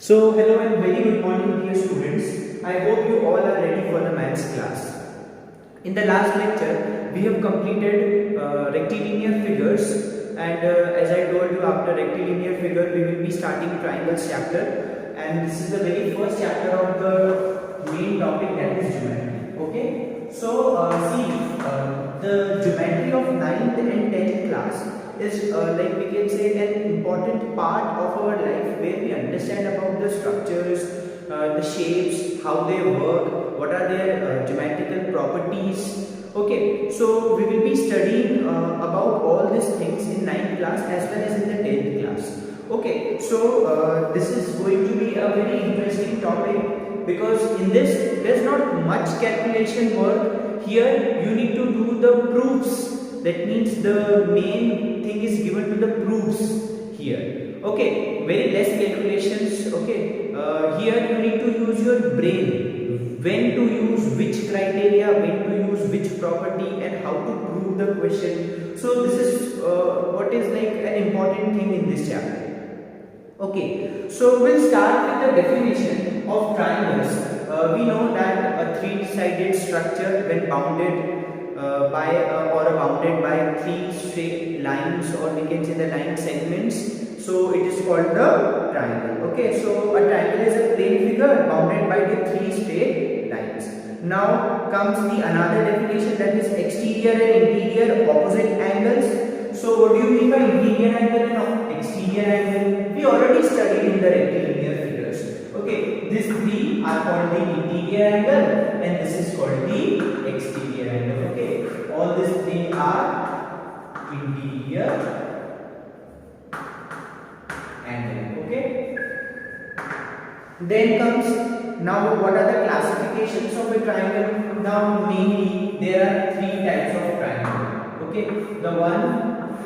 Hello and very good morning, dear students. I hope you all are ready for the maths class. In the last lecture, we have completed rectilinear figures, and as I told you, after rectilinear figure, we will be starting triangles chapter, and this is the very first chapter of the main topic, that is geometry. Okay, the geometry of 9th and 10th class is like we can say an important part of our life, where we understand about the structures, the shapes, how they work, what are their geometrical properties. Okay, so we will be studying about all these things in 9th class as well as in the 10th class. Okay, so this is going to be a very interesting topic, because in this there's not much calculation work. Here you need to do the proofs. That means the main thing is given to the proofs here. Okay, very less calculations. Okay, here you need to use your brain, when to use which criteria, when to use which property, and how to prove the question. So this is what is like an important thing in this chapter. Okay, so we'll start with the definition of triangles. We know that a three-sided structure, when bounded or bounded by three straight lines, or we can say the line segments, so it is called the triangle. Okay, so a triangle is a plane figure bounded by the three straight lines. Now comes the another definition, that is exterior and interior opposite angles. So what do you mean by interior angle and exterior angle? We already studied in the rectilinear figures. Okay, these three are called the interior angle, and this is called the exterior angle. Okay, all these three are interior angle. Okay, then comes, now what are the classifications of a triangle? Now mainly there are three types of triangle. Okay, the one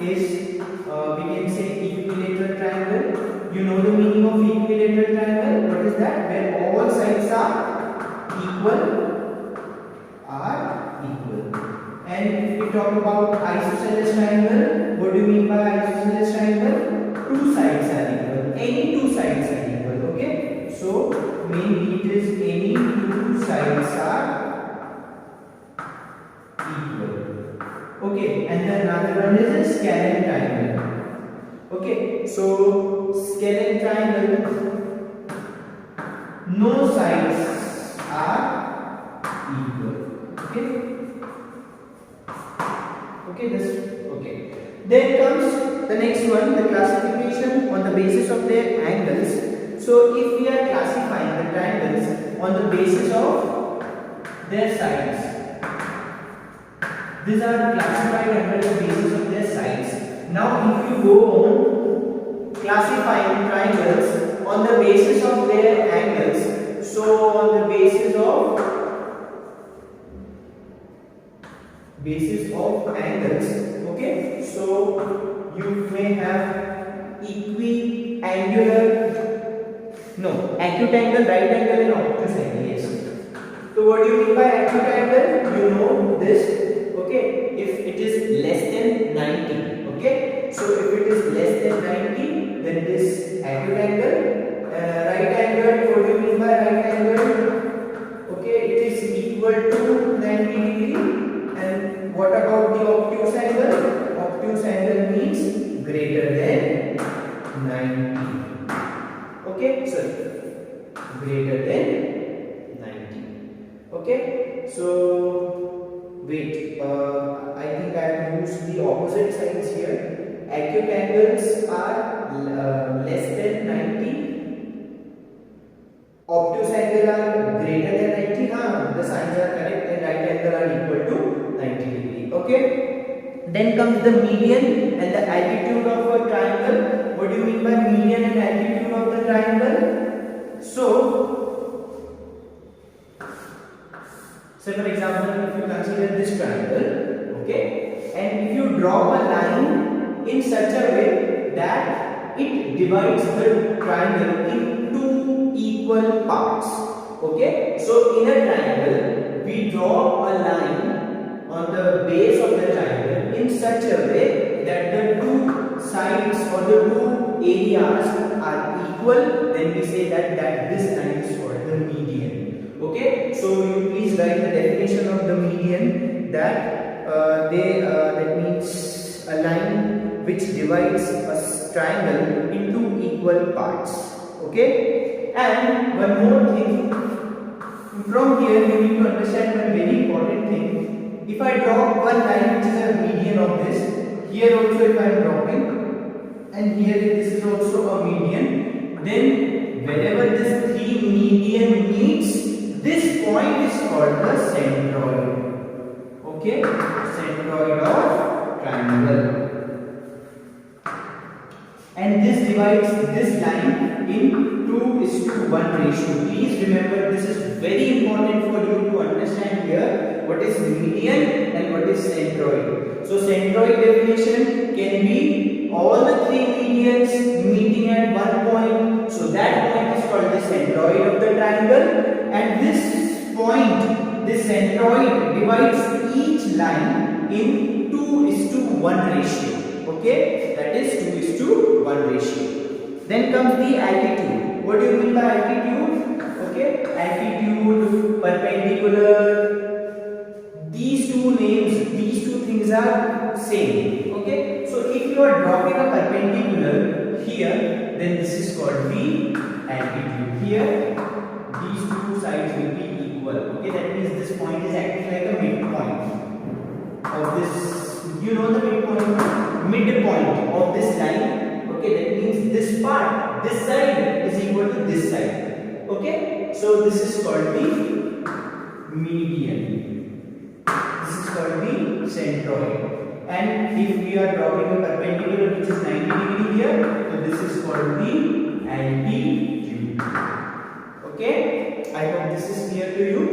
is we can say equilateral triangle. You know the meaning of equilateral triangle? What is that? Where all sides are equal. And if we talk about isosceles triangle, what do you mean by isosceles triangle? Two sides are equal. Any two sides are equal. Okay, so mainly it is any two sides are equal. Okay, and then another one is a scalene triangle. Okay, so scalene triangle, no sides are equal. Okay. Then comes the next one, the classification on the basis of their angles. So if we are classifying the triangles on the basis of their sides, these are classified under the basis of their sides. Now if you go on classifying triangles on the basis of their angles, so on the basis of angles, okay, so you may have acute angle, right angle, and obtuse angle. Yes. So what do you mean by acute angle? You know this. Okay, if it is less than 90. Okay, so if it is less than 90, then it is acute angle. Right angle, what do you mean by right angle? Okay, it is equal to 90 degree. And what about the obtuse angle? Obtuse angle means greater than 90. Okay, so greater than 90. Okay, so wait, I think I have used the opposite signs here. Acute angles are less than 90. Obtuse angle are greater than 90. The signs are correct, and right angle are equal to 90 degree. Okay. Then comes the median and the altitude of a triangle. What do you mean by median and altitude of the triangle? So say for example, if you consider this triangle, okay, and if you draw a line in such a way that it divides the triangle in two equal parts. Okay, so in a triangle we draw a line on the base of the triangle in such a way that the two sides or the two areas are equal, then we say that this line is called the median. Okay, so you please write the definition of the median, that that means a line which divides a triangle into equal parts. Okay, and one more thing, from here you need to understand one very important thing. If I draw one line which is a median of this, here also if I am dropping, and here this is also a median, then wherever this three median meets, this point is called the centroid. Okay, centroid of triangle. And this divides this line in 2:1 ratio. Please remember, this is very important for you to understand here what is median and what is centroid. So centroid definition can be all the three medians meeting at one point. So that point is called the centroid of the triangle, and this point, this centroid, divides each line in 2:1 ratio. Okay, that is 2:1 ratio. Then comes the altitude. What do you mean by altitude? Okay, altitude, perpendicular. These two names, these two things are same. Okay, so if you are dropping a perpendicular here, then this is called the altitude. Here, these two sides will be equal. Okay, that means this point is acting like a midpoint of this. You know the midpoint of this line. Okay, that means this part, this side is equal to this side. Okay, so this is called the median. This is called the centroid. And if we are dropping a perpendicular which is 90 degree here, so this is called the altitude. Okay, I hope this is clear to you.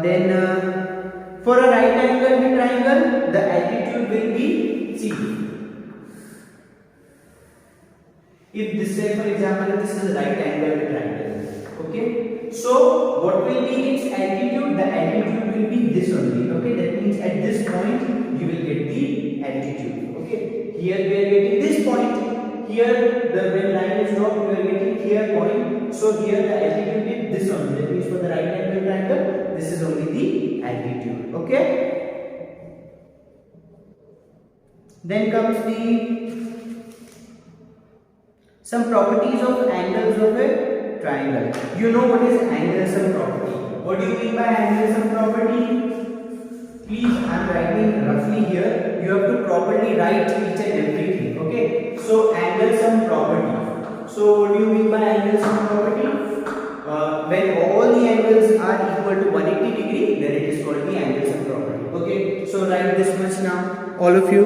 Then for a right angle triangle, the altitude will be C. If this say, for example, this is a right angle triangle. Okay, so what will be its altitude? The altitude will be this only. Okay, that means at this point you will get the altitude. Okay, here we are getting this point. Here the when line is dropped, we are getting here point. So here the altitude is this only. That means for the right angle triangle, this is only the altitude. Okay. Then comes some properties of angles of a triangle. You know what is angle-sum property. What do you mean by angle-sum property? Please, I am writing roughly here. You have to properly write each and everything. Okay. So angle-sum property. So what do you mean by angle-sum property? When all the angles are equal to 180 degree, then it is called the angle-sum property. Okay. So write this much now, all of you.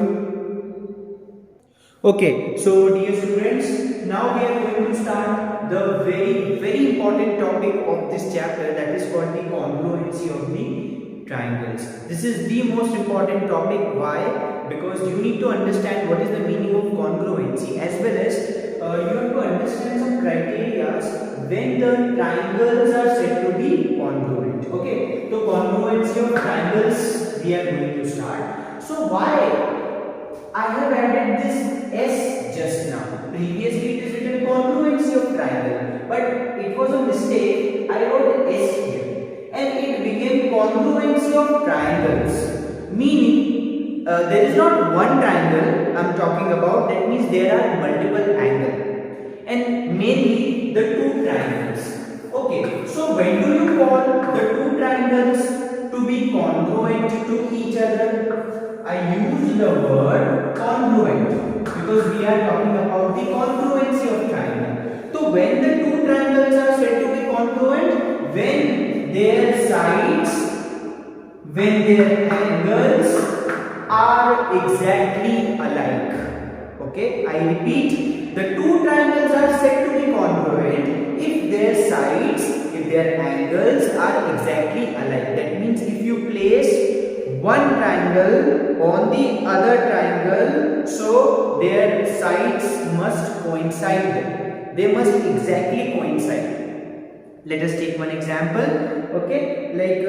Okay, so dear students, now we are going to start the very important topic of this chapter, that is called the congruency of the triangles. This is the most important topic. Why? Because you need to understand what is the meaning of congruency, as well as you have to understand some criteria when the triangles are said to be congruent. Okay, so congruency of triangles we are going to start. So why I have added this S just now? Previously it is written congruency of triangle, but it was a mistake. I wrote S here and it became congruency of triangles, meaning there is not one triangle I am talking about. That means there are multiple angles, and mainly the two triangles. Okay, so when do you call the two triangles to be congruent to each other? I use the word congruent because we are talking about the congruency of triangle. So when the two triangles are said to be congruent, when their sides, when their angles are exactly alike. Okay, I repeat, the two triangles are said to be congruent if their sides, if their angles are exactly alike. That means if you place one triangle on the other triangle, so their sides must coincide. They must exactly coincide. Let us take one example. Okay, like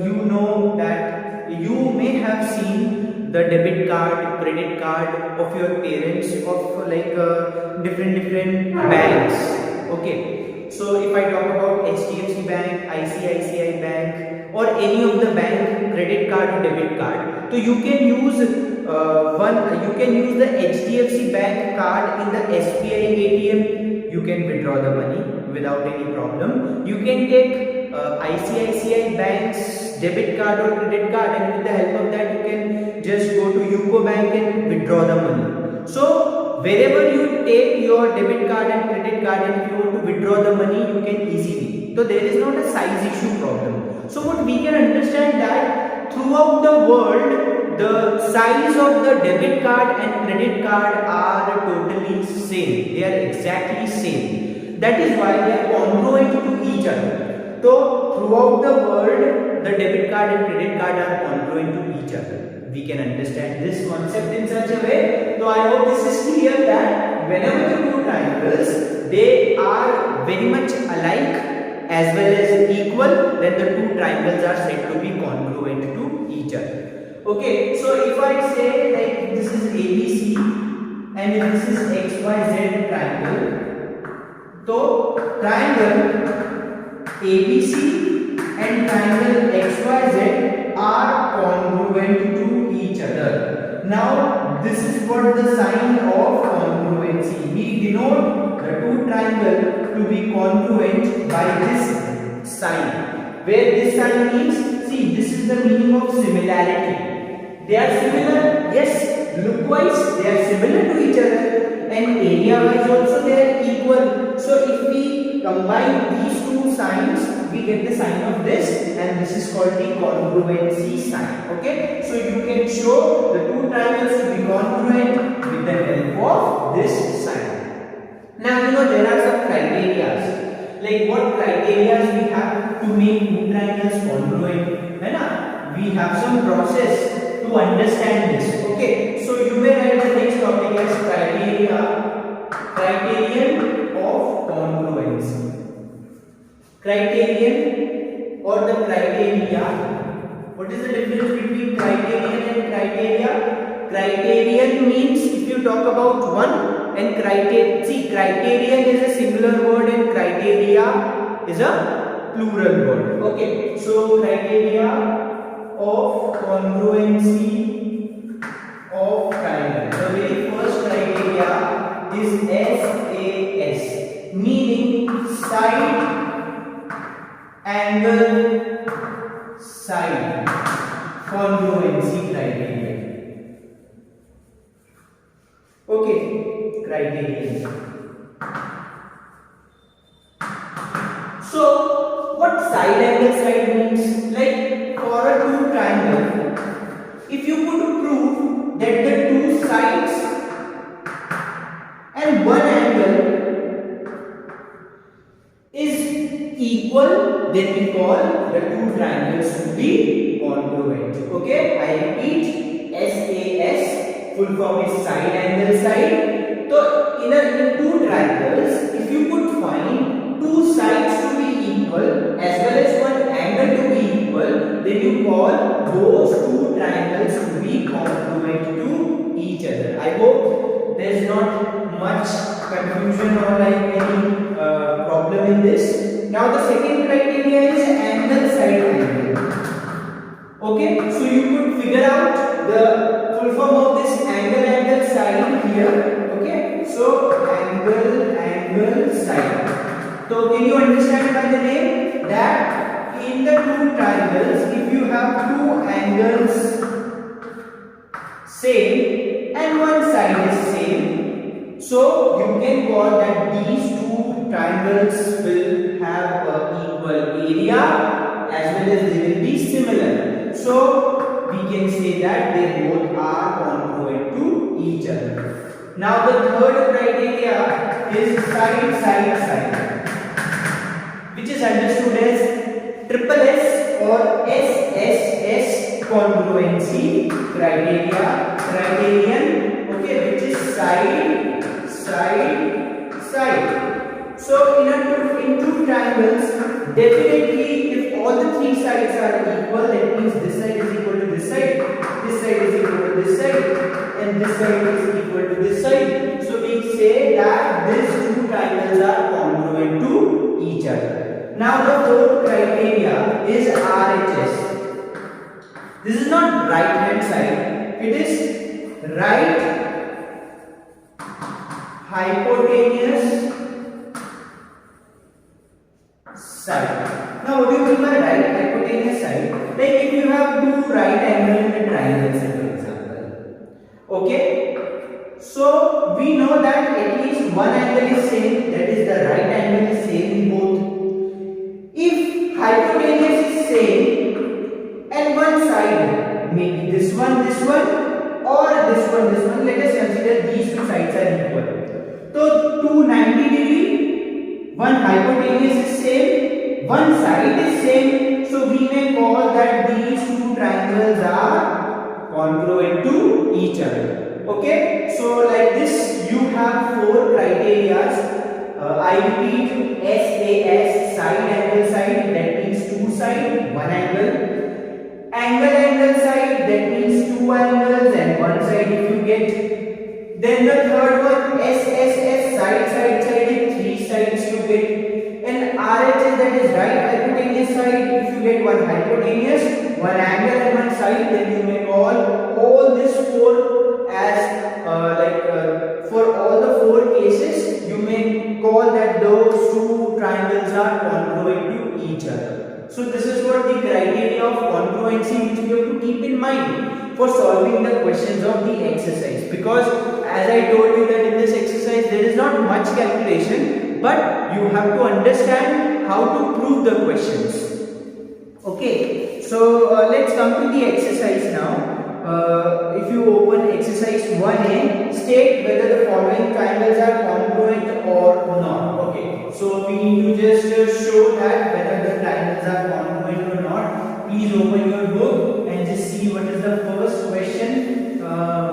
you know that you may have seen the debit card, credit card of your parents of like different banks. Okay, so if I talk about HDFC Bank, ICICI Bank, or any of the bank credit card or debit card, so you can use the HDFC Bank card in the SBI ATM. You can withdraw the money without any problem. You can take ICICI Bank's debit card or credit card, and with the help of that you can just go to UCO Bank and withdraw the money. So wherever you take your debit card and credit card, and if you want to withdraw the money, you can easily. So there is not a size issue problem. So what we can understand that throughout the world, the size of the debit card and credit card are totally same. They are exactly same. That is why they are congruent to each other. So throughout the world, the debit card and credit card are congruent to each other. We can understand this concept in such a way. So I hope this is clear that whenever the two triangles, they are very much alike as well as equal, then the two triangles are said to be congruent to each other. Okay, so if I say like this is ABC and if this is XYZ triangle, so triangle ABC and triangle XYZ are congruent to each other. Now this is what the sign of congruency. We denote the two triangles to be congruent by this sign, where this sign means, see, this is the meaning of similarity. They are similar, yes, look wise they are similar to each other, and area wise also they are equal. So if we combine these two signs, we get the sign of this, and this is called the congruency sign. Okay, so you can show the two triangles to be congruent with the help of this sign. Now you know there are some criteria. Like what criteria we have to make two triangles congruent? We have some process to understand this. Okay, so you may write the next topic as criterion of congruency. Criterion or the criteria. What is the difference between criterion and criteria? Criterion means if you talk about one, and criterion, see, criterion is a singular word and criteria is a plural word. Okay, so criteria of congruency of triangle. The very first criteria is SAS, meaning side angle side congruency criteria. Okay, criterion. So what side angle side means? Like for a two triangle, if you could prove that the two sides and one angle is equal, then we call the two triangles to be congruent. Okay, I repeat, SAS, full form is side angle side. So in two triangles, if you could find two sides to be equal as well as one angle to be equal, then you call those two triangles to be congruent to each other. I hope there is not much confusion or like any problem in this. Now the second criteria is angle side angle. Okay, so you could figure out the full form of this angle side here. Okay, so angle side. So can you understand by the name that in the two triangles, if you have two angles same and one side is same, so you can call that these two triangles will have equal area as well as they will be similar. So we can say that they both are congruent to each other. Now the third criteria is side, which is understood as triple S or SSS congruency criterion, okay, which is side. So in two triangles, definitely if all the three sides are equal, that means this side is equal to this side is equal to this side, and this side is equal to this side. So we say that these two triangles are congruent to each other. Now the fourth criteria is RHS. This is not right hand side, it is right hypotenuse side. Now what do you mean by right hypotenuse side? Like if you have two right angles in a triangle, for example. Okay? So we know that at least one angle is same, that is the right angle is same in both. If hypotenuse is same and one side, maybe this one or this one, let us consider these two sides are equal. So 290 degree, one hypotenuse is same, one side is same, so we may call that these two triangles are congruent to each other. Okay, so like this you have four criteria. I repeat, SAS, side angle side, that means two side, one angle. Angle side, that means two angles and one side if you get. Then the third one, SSS, side, three sides you get. And RHS, that is right hypotenuse side, if you get one hypotenuse, one angle and one side, then you may call all this four as for all the four cases, you may call that those two triangles are congruent to each other. So this is what the criteria of congruency which we have to keep in mind for solving the questions of the exercise. Because as I told you that in this exercise there is not much calculation, but you have to understand how to prove the questions. Okay, so let's come to the exercise now. If you open exercise 1a, state whether the following triangles are congruent or not. Okay, so we need to just show that whether the triangles are congruent or not. Please open your book and just see what is the first question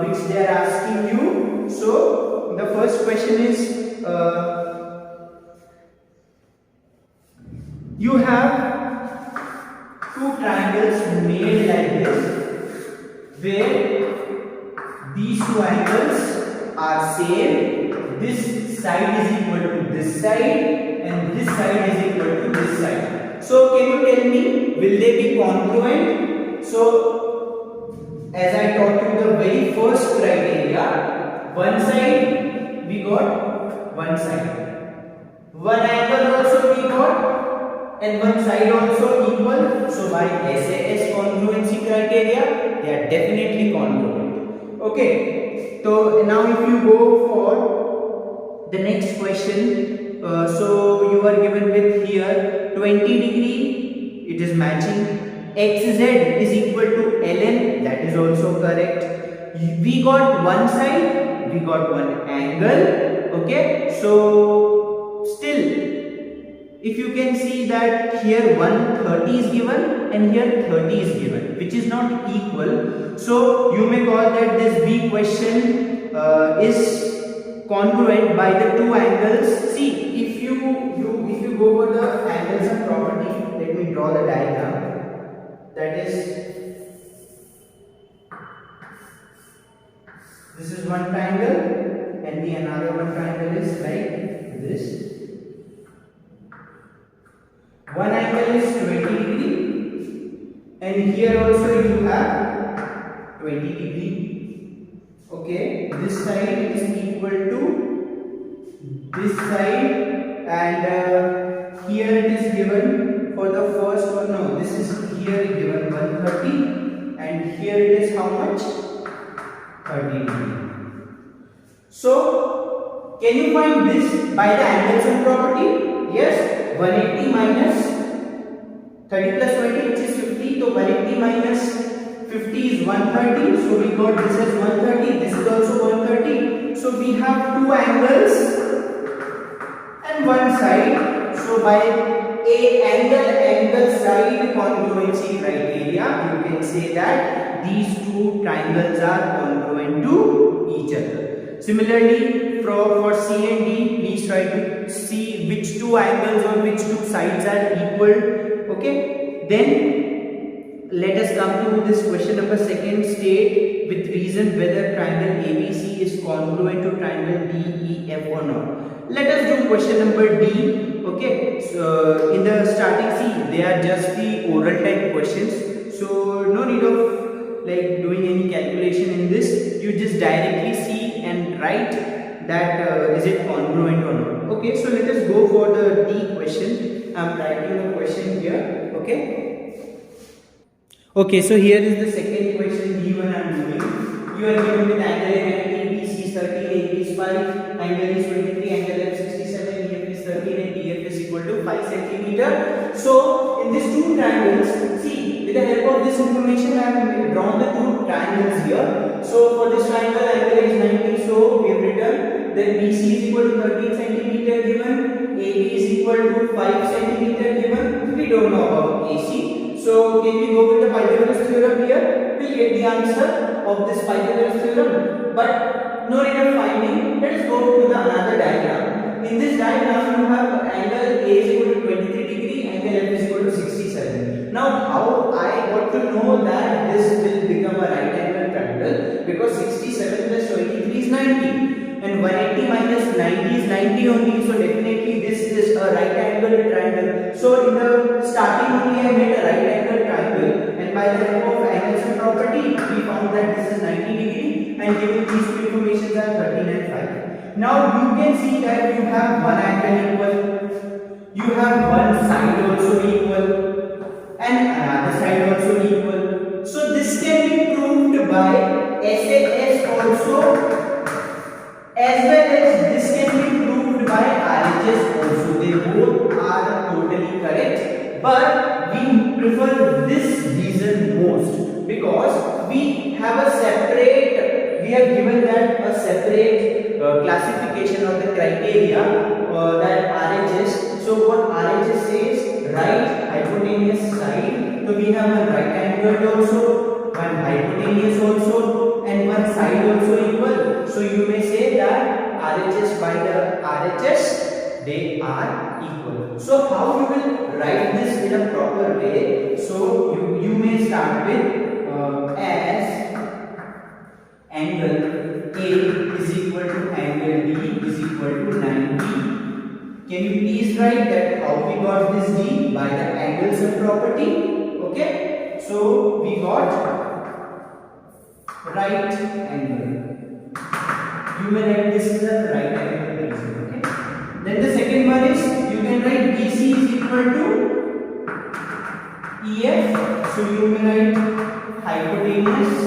which they are asking you. So the first question is you have two triangles made like this, where these two angles are same. This side is equal to this side and this side is equal to this side. So can you tell me, will they be congruent? So as I taught you the very first criteria, one side we got one side, one angle also we got, and one side also equal. So by SAS congruency criteria, they are definitely congruent. Okay, so now if you go for the next question, so you are given with here 20 degree, it is matching. XZ is equal to ln, that is also correct. We got one side, we got one angle. Okay, so still if you can see that here 130 is given and here 30 is given, which is not equal. So you may call that this B question is congruent by the two angles. See, if you go for the angles and property, let me draw the diagram. That is, this is one triangle and the another one triangle is like this. One angle is 20 degree and here also you have 20 degree. Okay, this side is equal to this side, and here it is given for the first one. No, this is here given 130 and here it is how much? 30 degree. So can you find this by the angles and property? Yes, 180 minus 30 plus 20, which is 50. So 180 minus 50 is 130. So we got this as 130. This is also 130. So we have two angles and one side. So by a angle side congruency criteria, you can say that these two triangles are congruent to each other. Similarly, for C and D, please try to see which two angles or which two sides are equal. Okay, then let us come to this question number second. State with reason whether triangle ABC is congruent to triangle DEF or not. Let us do question number D. Okay, so in the starting, see, they are just the oral type questions, so no need of like doing any calculation in this. You just directly see and write that is it congruent or not. Okay, so let us go for the D question. I am writing a question here. Okay, so here is the second question, D1 I am doing. You are given with angle ABC is 13, AB is 5, angle is 23, angle F 67, EF is 13 and DF is equal to 5 centimeter. So in these two triangles, see, with the help of this information I have drawn the two triangles here. So for this triangle, angle is 90, so we have written that BC is equal to 13 centimeter given, AB is equal to 5 centimeter given. We don't know about AC. So can we go with the Pythagoras theorem here? We'll get the answer of this Pythagoras theorem. But no need of finding. Let us go to the another diagram. In this diagram, you have angle A is equal to 23 degree, angle F is equal to 67. Now, how I got to know that this will become a right angle triangle? Because 67 plus 23 is 90. And 180 minus 90 is 90 only, so definitely this is a right angle triangle. So in the starting only I made a right angle triangle, and by the help of Angel's property we found that this is 90 degree, and given these two informations are 13 and 5. Now you can see that you have one angle equal, you have one side also equal, and another side also equal. So this can be proved by SAS also, as well as this can be proved by RHS also. They both are totally correct, but we prefer this reason most because we have a separate, we have given that a separate classification of the criteria that RHS. So what RHS says, right hypotenuse side. So we have one right angled also, one hypotenuse also, and one side also equal. So you may say that RHS by the RHS, they are equal. So how you will write this in a proper way? So you may start with as angle A is equal to angle D is equal to 90. Can you please write that how we got this D? By the angles property. Okay, so we got right angle. You may write this is a right angle reason. Okay. Then the second one is you can write BC is equal to EF. So you may write hypotenuse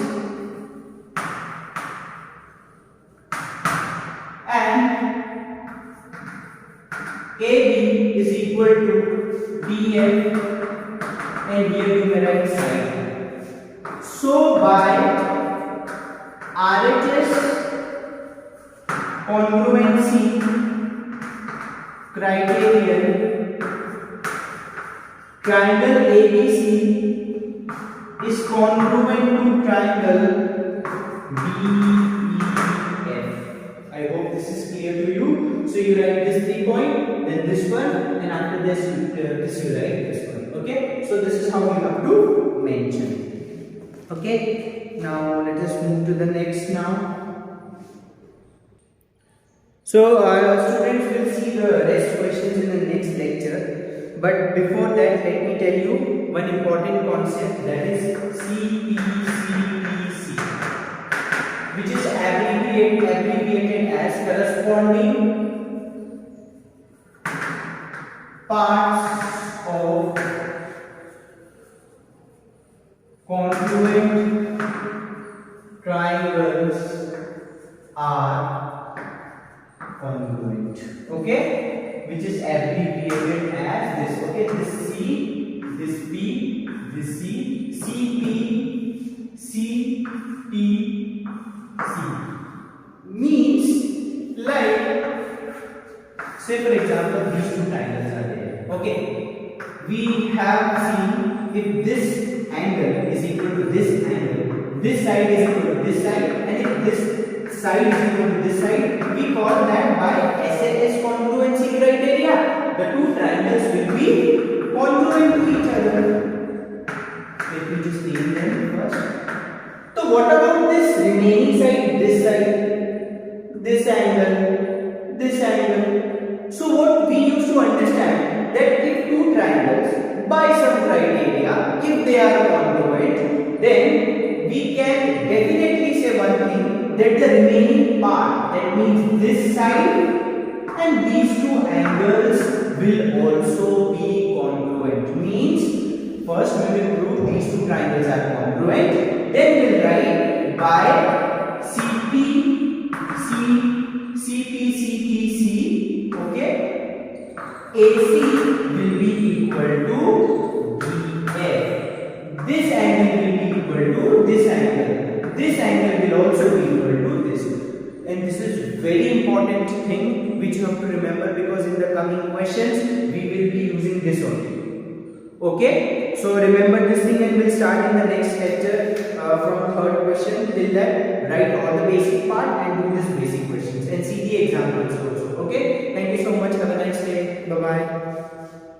and AB is equal to DF, and here you may write side. So by RHS congruency criterion, triangle ABC is congruent to triangle DEF. I hope this is clear to you. So you write this 3 point, then this one, and after this you write this one. Okay, so this is how you have to mention. Okay, now let us move to the next now. So students will see the rest questions in the next lecture, but before that let me tell you one important concept, that is CPCPC, which is abbreviated as corresponding parts of congruent triangles are congruent. Okay, which is abbreviated as this. Okay, this C, this P, this C, CP, CP, C means, like, say for example these two triangles are there. Okay, we have seen if this angle is equal to this angle, this side is equal to this side, and if this side is equal to this side, we call that by SAS congruency criteria. The two triangles will be congruent to each other. Let me just name them first. So what about this remaining side, this side, this angle, this angle? So what we used to understand that if two triangles by some criteria, if they are congruent, then we can definitely say one thing, that the remaining part, that means this side and these two angles will also be congruent. Means first we will prove these two triangles are congruent, then we will write by CP, okay, AC will be equal to BF. This angle will be equal to this angle. This angle will also be equal to this. And this is very important thing which you have to remember, because in the coming questions we will be using this only. Okay, so remember this thing, and we'll start in the next lecture from third question. Till that, write all the basic part and do this basic questions and see the examples also. Okay, thank you so much. Have a nice day. Bye bye.